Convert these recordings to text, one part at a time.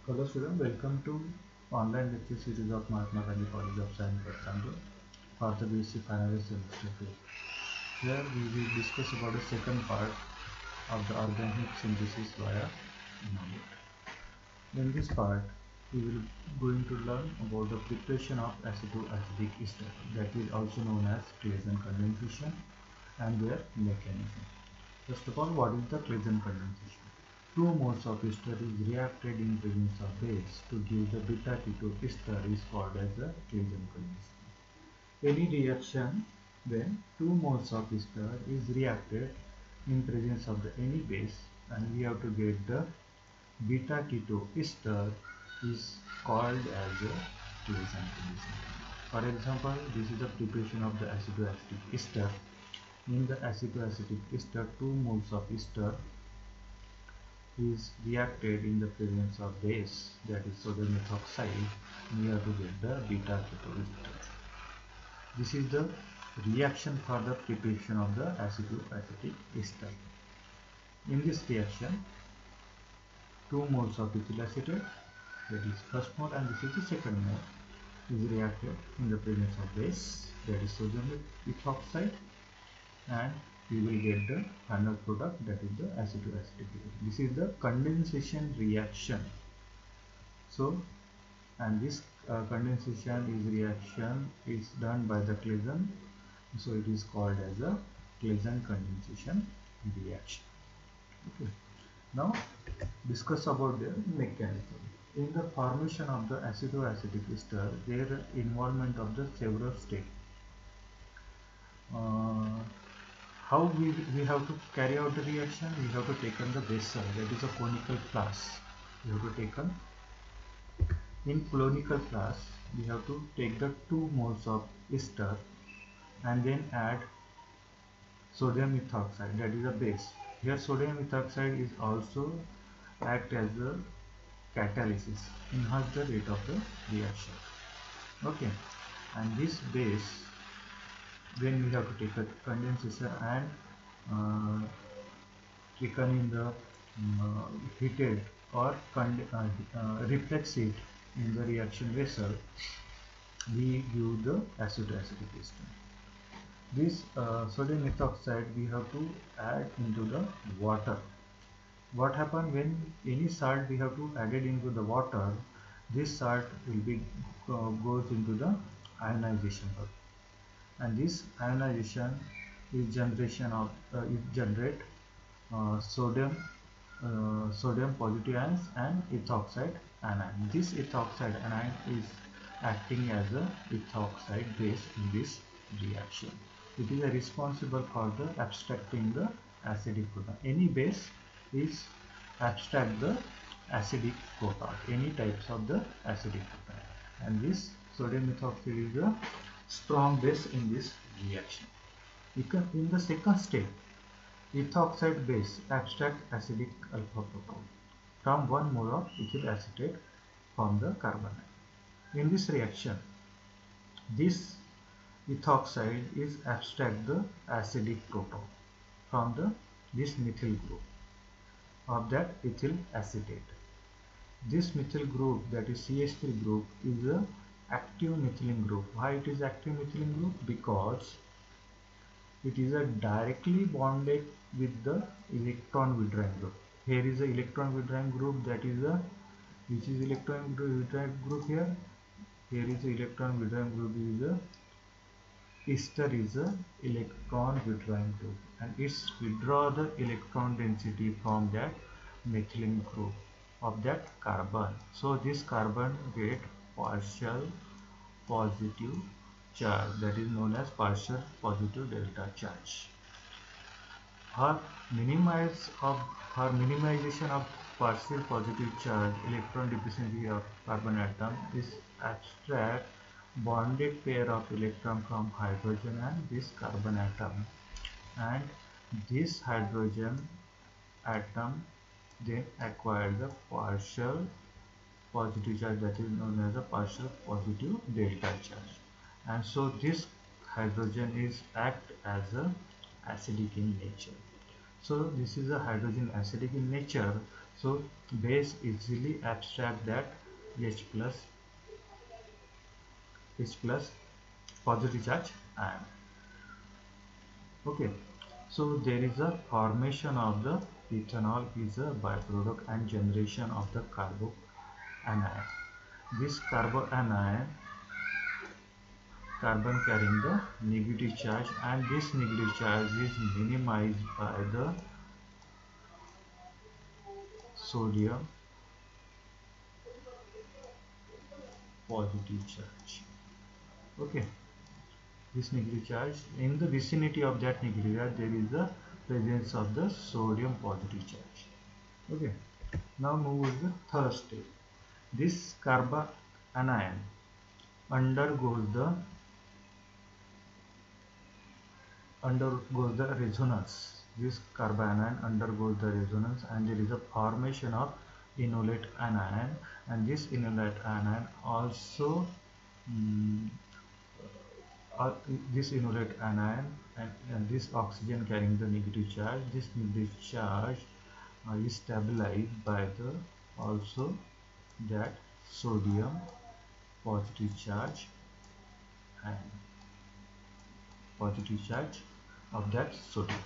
Hello students, welcome to online lecture series of Mahatma Gandhi College of Science, Bangalore for the BSc final year semester 2. Here we will discuss about the second part of the organic synthesis via ammonia. In this part, we will going to learn about the preparation of acetoacetic ester, that is also known as Claisen condensation, and their mechanism. First of all, what is the Claisen condensation? Two moles of ester is reacted in presence of base to give the beta keto ester is called as the Claisen condensation. Any reaction when two moles of ester is reacted in presence of the any base and we have to get the beta keto ester is called as a Claisen condensation. For example, this is the preparation of the acetoacetic ester. In the acetoacetic ester, two moles of ester is reacted in the presence of base, that is sodium methoxide. We have to get the beta ketoester. This is the reaction for the preparation of the acetoacetic ester. In this reaction, two moles of ethyl acetate, that is first mole, and this is the second mole, is reacted in the presence of base, that is sodium methoxide, and we will get the final product, that is the acetoacetic. This is the condensation reaction. So, and this condensation is reaction is done by the Claisen, so it is called as a Claisen condensation reaction. Okay. Now discuss about their mechanism. In the formation of the acetoacetic ester, their involvement of the several steps. Uh, how we have to carry out the reaction? We have to take on the vessel, that is a conical flask. We have to take on in conical flask. We have to take the 2 moles of ester and then add sodium methoxide, that is a base. Here sodium methoxide is also act as a catalysis, enhance the rate of the reaction. Okay, and this base, when we have to take a condenser and taken in the heated or reflex it in the reaction vessel, we give the acetoacetic ester. This sodium methoxide we have to add into the water. What happens when any salt we have to add it into the water? This salt will be goes into the ionization bulb, and this ionization is generation of generate sodium sodium positive ions and ethoxide anion. This ethoxide anion is acting as a ethoxide base in this reaction. It is responsible for the abstracting the acidic proton. Any base is abstract the acidic proton, any types of the acidic proton, and this sodium methoxide is a strong base in this reaction. In the second step, ethoxide base abstract acidic alpha proton from 1 mole of ethyl acetate from the carbon. In this reaction, this ethoxide is abstract the acidic proton from this methyl group of that ethyl acetate. This methyl group, that is CH3 group, is a active methylene group. Why it is active methylene group? Because it is a directly bonded with the electron withdrawing group. Here is the electron withdrawing group, that is a which is electron withdrawing group here. Here is the electron withdrawing group is a ester is a electron withdrawing group, and it's withdraw the electron density from that methylene group of that carbon. So this carbon get partial positive charge, that is known as partial positive delta charge. For minimization of partial positive charge, electron deficiency of carbon atom is abstract bonded pair of electron from hydrogen and this carbon atom, and this hydrogen atom then acquire the partial positive charge, that is known as a partial positive delta charge, and so this hydrogen is act as a acidic in nature. So this is a hydrogen acidic in nature. So base easily abstract that H plus positive charge ion. Okay, so there is a formation of the ethanol is a byproduct and generation of the carbonion. This carbonion carbon carrying the negative charge, and this negative charge is minimized by the sodium positive charge. Okay, this negative charge, in the vicinity of that negative charge there is the presence of the sodium positive charge. Okay, now move to the third step. This carbanion undergoes the resonance. This carbanion undergoes the resonance, and there is a formation of enolate anion, and this enolate anion also this enolate anion and this oxygen carrying the negative charge, this negative charge is stabilized by the also that sodium positive charge and positive charge of that sodium.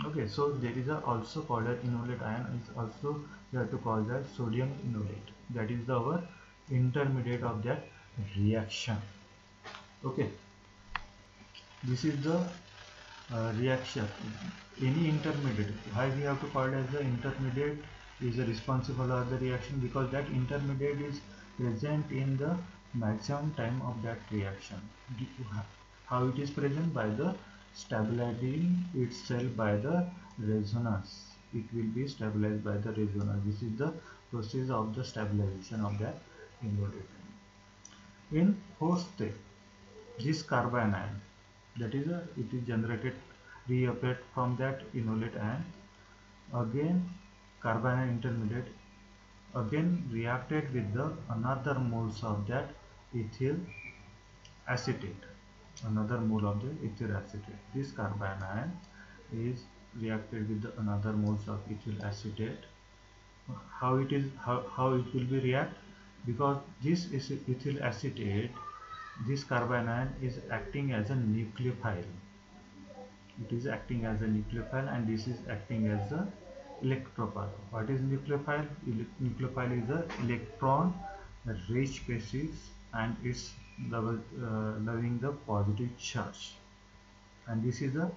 Okay, so there is a also called as enolate ion, is also we have to call that sodium enolate. That is our intermediate of that reaction. Okay, this is the reaction. Any intermediate, why we have to call it as the intermediate, is responsible for the reaction because that intermediate is present in the maximum time of that reaction. How it is present? By the stabilizing itself by the resonance. It will be stabilized by the resonance. This is the process of the stabilization of that enolate. In fourth step, this carbanion, that is it is generated, reappeared from that enolate ion. Again carbanion intermediate again reacted with the another moles of that ethyl acetate, another mole of the ethyl acetate. This carbanion is reacted with the another moles of ethyl acetate. How it is, how it will be react? Because this is ethyl acetate, this carbanion is acting as a nucleophile. It is acting as a nucleophile, and this is acting as a electrophile. What is nucleophile? Nucleophile is a electron rich species, and it's loving the positive charge. And this is a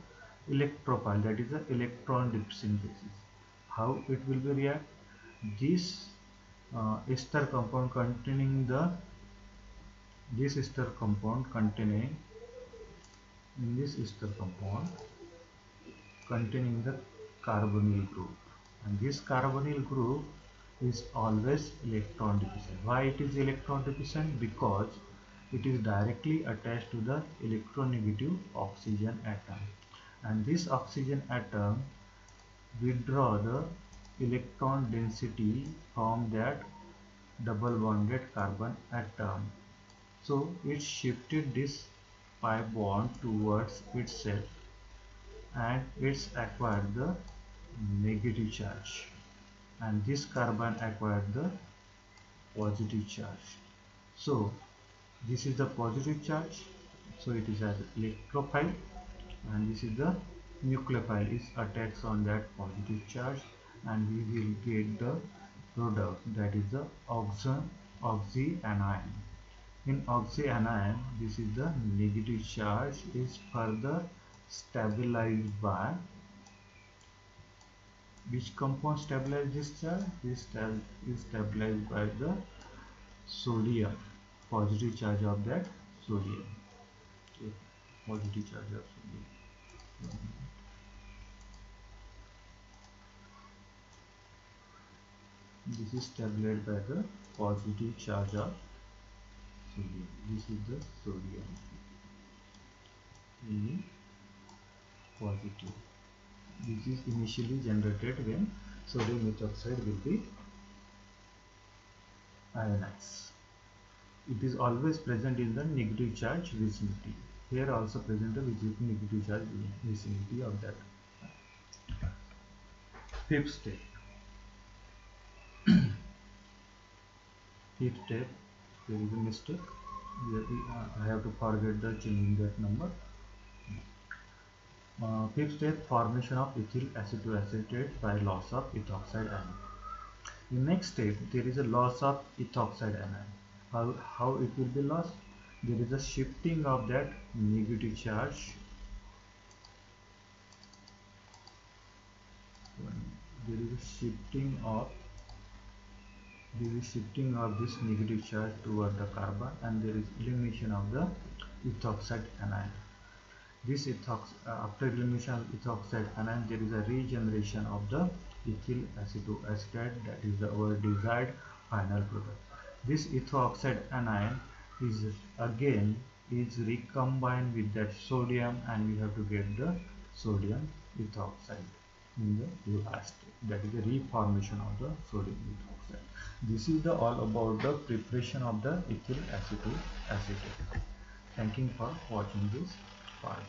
electrophile, that is a electron dip synthesis. How it will be react? This ester compound containing the this ester compound containing in this ester compound containing the carbonyl group, and this carbonyl group is always electron deficient. Why it is electron deficient? Because it is directly attached to the electronegative oxygen atom, and this oxygen atom withdraw the electron density from that double bonded carbon atom. So it shifted this pi bond towards itself, and it's acquired the negative charge, and this carbon acquired the positive charge. So this is the positive charge, so it is as electrophile, and this is the nucleophile, is attacks on that positive charge, and we will get the product, that is the oxyanion. In oxyanion, this is the negative charge is further stabilized by which compound stabilize this charge? This is stabilized by the sodium, positive charge of that sodium. Okay. Positive charge of sodium. This is stabilized by the positive charge of sodium. This is the sodium E positive. This is initially generated when sodium methoxide will be ionized. It is always present in the negative charge vicinity. Here also present the negative charge vicinity of that. Fifth step. fifth step, there is a mistake. I have to forget the changing that number. Fifth step, formation of ethyl acetoacetate by loss of ethoxide anion. In next step, there is a loss of ethoxide anion. How it will be lost? There is a shifting of that negative charge. There is a shifting of this negative charge toward the carbon, and there is elimination of the ethoxide anion. This after elimination of ethoxide anion, there is a regeneration of the ethyl acetoacetate, that is our desired final product. This ethoxide anion is recombined with that sodium, and we have to get the sodium ethoxide in the last step. That is the reformation of the sodium ethoxide. This is all about the preparation of the ethyl acetoacetate. Thank you for watching this part.